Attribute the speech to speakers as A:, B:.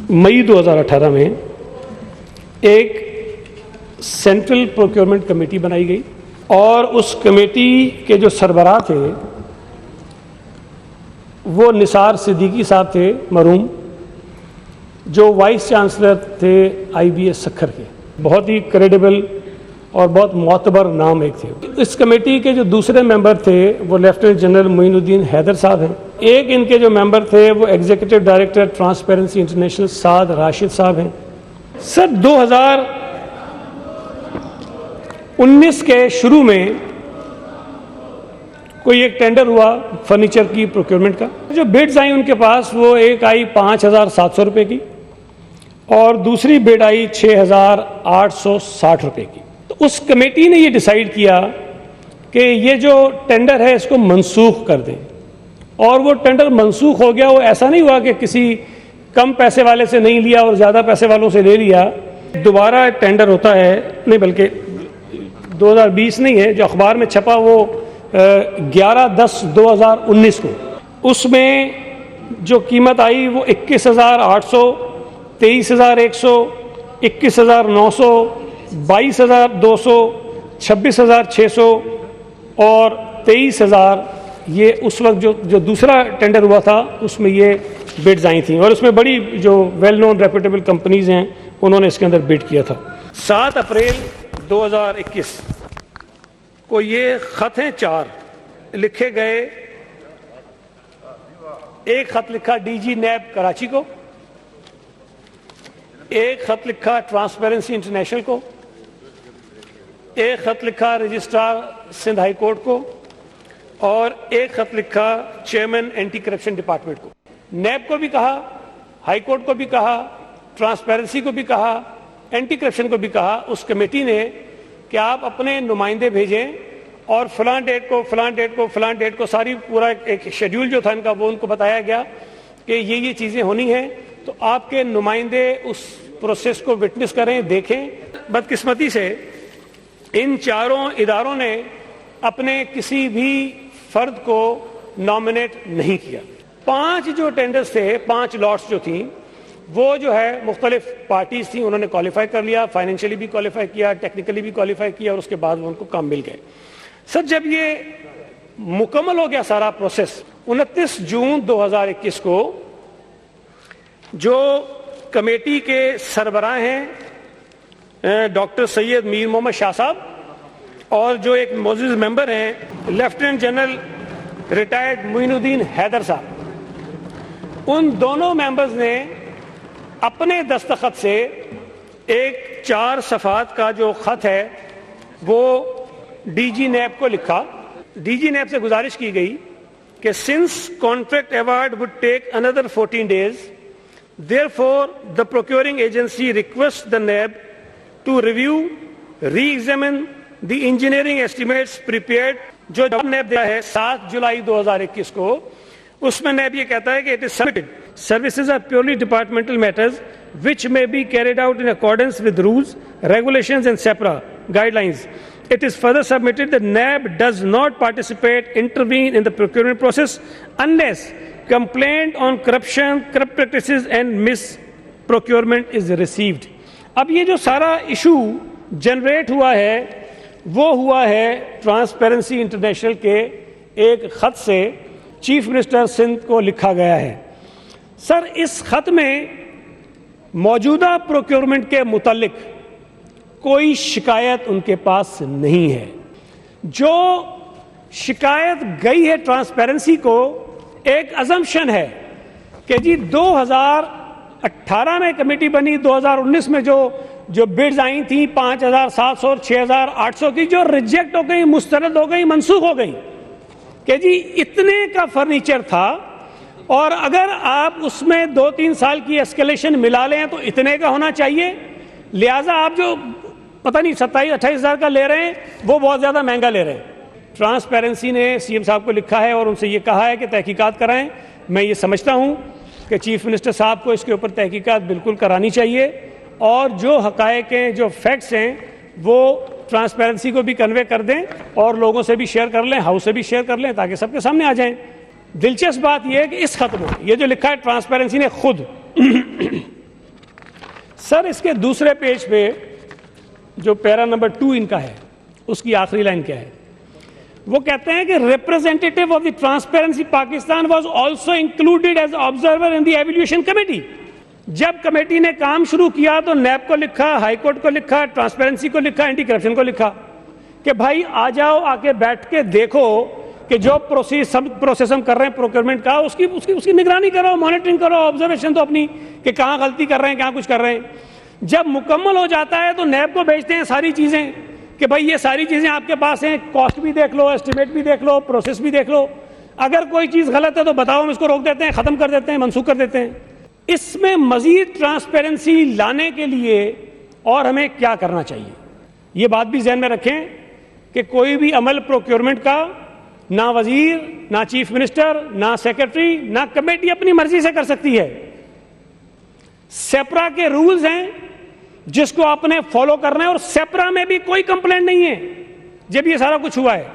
A: मई 2018 में एक central procurement committee बनाई गई और उस कमेटी के जो सरबराह थे वो निसार सिद्दीकी साहब थे मरहूम, जो वाइस चांसलर थे IBS सक्खर के, बहुत ही क्रेडिबल और बहुत मोतबर नाम एक थे। इस कमेटी के जो दूसरे मेंबर थे वो लेफ्टिनेंट जनरल मोइनुद्दीन हैदर साहब हैं। एक इनके जो मेंबर थे वो एग्जीक्यूटिव डायरेक्टर ट्रांसपेरेंसी इंटरनेशनल साद राशिद साहब हैं। सर 2019 के शुरू में कोई एक टेंडर हुआ फर्नीचर की प्रोक्योरमेंट का। जो बिड्स आई उनके पास वो एक आई 5,700 रुपये की और दूसरी बिड आई 6,860 रुपये की। तो उस कमेटी ने ये डिसाइड किया कि ये जो टेंडर है इसको मनसूख कर दें, और वो टेंडर मनसूख हो गया। वो ऐसा नहीं हुआ कि किसी कम पैसे वाले से नहीं लिया और ज़्यादा पैसे वालों से ले लिया। दोबारा टेंडर होता है, नहीं बल्कि 2020 नहीं है, जो अखबार में छपा वो 11/10/2019 को, उसमें जो कीमत आई वो 21,800, 23,100, 21,900, 22,200, 26,600 और 23,000। ये उस वक्त जो दूसरा टेंडर हुआ था उसमें ये बिड्स आई थी और उसमें बड़ी जो वेल नोन रेप्यूटेबल कंपनीज हैं उन्होंने इसके अंदर बिड किया था। 7 अप्रैल 2021 को ये खत हैं 4 लिखे गए। एक खत लिखा DG नैब कराची को, एक खत लिखा ट्रांसपेरेंसी इंटरनेशनल को, एक खत लिखा रजिस्ट्रार सिंध हाई कोर्ट को और एक खत लिखा चेयरमैन एंटी करप्शन डिपार्टमेंट को। नैब को भी कहा, हाई कोर्ट को भी कहा, ट्रांसपेरेंसी को भी कहा, एंटी करप्शन को भी कहा उस कमेटी ने कि आप अपने नुमाइंदे भेजें और फलां डेट को फलां डेट को फलां डेट को, सारी पूरा एक शेड्यूल जो था इनका वो उनको बताया गया कि ये चीज़ें होनी हैं, तो आपके नुमाइंदे उस प्रोसेस को विटनेस करें, देखें। बदकिस्मती से इन चारों इदारों ने अपने किसी भी फर्द को नॉमिनेट नहीं किया। 5 जो टेंडर्स थे, 5 लॉट्स जो थी, वो जो है मुख्तलिफ पार्टीज थी, उन्होंने क्वालिफाई कर लिया, फाइनेंशियली भी क्वालिफाई किया, टेक्निकली भी क्वालिफाई किया और उसके बाद वो उनको काम मिल गए। सर जब ये मुकम्मल हो गया सारा प्रोसेस, 29 जून 2021 को जो कमेटी के सरबराह हैं डॉक्टर सैयद मीर मोहम्मद शाह साहब और जो एक मौजूद मेंबर हैं lieutenant general retired Moinuddin Haider sahab, उन दोनों मेंबर्स ने अपने दस्तखत से एक 4 सफ़ात का जो खत है वो DG नैब को लिखा। DG नैब से गुजारिश की गई कि since contract award would take another 14 days, therefore the procuring agency requests the NAB to review, re-examine the engineering estimates prepared। जो NAB दिया है 7 जुलाई 2021 को, उसमें NAB ये कहता है कि it is submitted services are purely departmental matters which may be carried out in accordance with rules, regulations and SEPRA guidelines. It is further submitted that NAB does not participate, intervene in the procurement process unless complaint on corruption, corrupt practices and misprocurement is received। अब ये जो सारा issue generate हुआ है वो हुआ है transparency international के एक खत से चीफ मिनिस्टर सिंध को लिखा गया है। सर इस खत में मौजूदा प्रोक्योरमेंट के मुतालिक कोई शिकायत उनके पास नहीं है। जो शिकायत गई है ट्रांसपेरेंसी को, एक अजम्पशन है कि जी 2018 में कमेटी बनी, 2019 में जो बिड्स आई थी 5,700 और 6,800 की, जो रिजेक्ट हो गई, मुस्तरद हो गई, मनसूख हो गई, कि जी इतने का फर्नीचर था और अगर आप उसमें 2-3 साल की एस्केलेशन मिला लें तो इतने का होना चाहिए, लिहाजा आप जो पता नहीं 27-28 हज़ार का ले रहे हैं वो बहुत ज़्यादा महंगा ले रहे हैं। ट्रांसपेरेंसी ने CM साहब को लिखा है और उनसे ये कहा है कि तहकीकात कराएं। मैं ये समझता हूँ कि चीफ मिनिस्टर साहब को इसके ऊपर तहकीकात बिल्कुल करानी चाहिए और जो हक़ाइक़ हैं, जो फैक्ट्स हैं, वो ट्रांसपेरेंसी को भी कन्वे कर दें और लोगों से भी शेयर कर लें, हाउस से भी शेयर कर लें, ताकि सबके सामने आ जाएं। दिलचस्प बात यह है कि इस खत में ये जो लिखा है ट्रांसपेरेंसी ने खुद سر اس کے دوسرے پیج پہ جو پیرا نمبر 2 ان کا ہے اس کی آخری لائن کیا ہے؟ وہ کہتے ہیں کہ representative of the transparency Pakistan was also included as observer in the evaluation committee. جب کمیٹی نے کام شروع کیا تو نیب کو لکھا, ہائی کورٹ کو لکھا, ٹرانسپیرنسی کو لکھا, اینٹی کرپشن کو لکھا کہ بھائی آ جاؤ, آ کے بیٹھ کے دیکھو کہ جو پروسیس ہم کر رہے ہیں پروکیورمنٹ کا اس کی نگرانی کرو, مانیٹرنگ کرو, آبزرویشن تو اپنی کہ کہاں غلطی کر رہے ہیں, کہاں کچھ کر رہے ہیں. جب مکمل ہو جاتا ہے تو نیب کو بھیجتے ہیں ساری چیزیں کہ بھائی یہ ساری چیزیں آپ کے پاس ہیں, کاسٹ بھی دیکھ لو, اسٹیمیٹ بھی دیکھ لو, پروسیس بھی دیکھ لو, اگر کوئی چیز غلط ہے تو بتاؤ, ہم اس کو روک دیتے ہیں, ختم کر دیتے ہیں, منسوخ کر دیتے ہیں. اس میں مزید ٹرانسپیرنسی لانے کے لیے اور ہمیں کیا کرنا چاہیے, یہ بات بھی ذہن میں رکھیں کہ کوئی بھی عمل پروکیورمنٹ کا نہ وزیر, نہ چیف منسٹر, نہ سیکرٹری, نہ کمیٹی اپنی مرضی سے کر سکتی ہے. سیپرا کے رولز ہیں جس کو آپ نے فالو کرنا ہے, اور سیپرا میں بھی کوئی کمپلینٹ نہیں ہے جب یہ سارا کچھ ہوا ہے.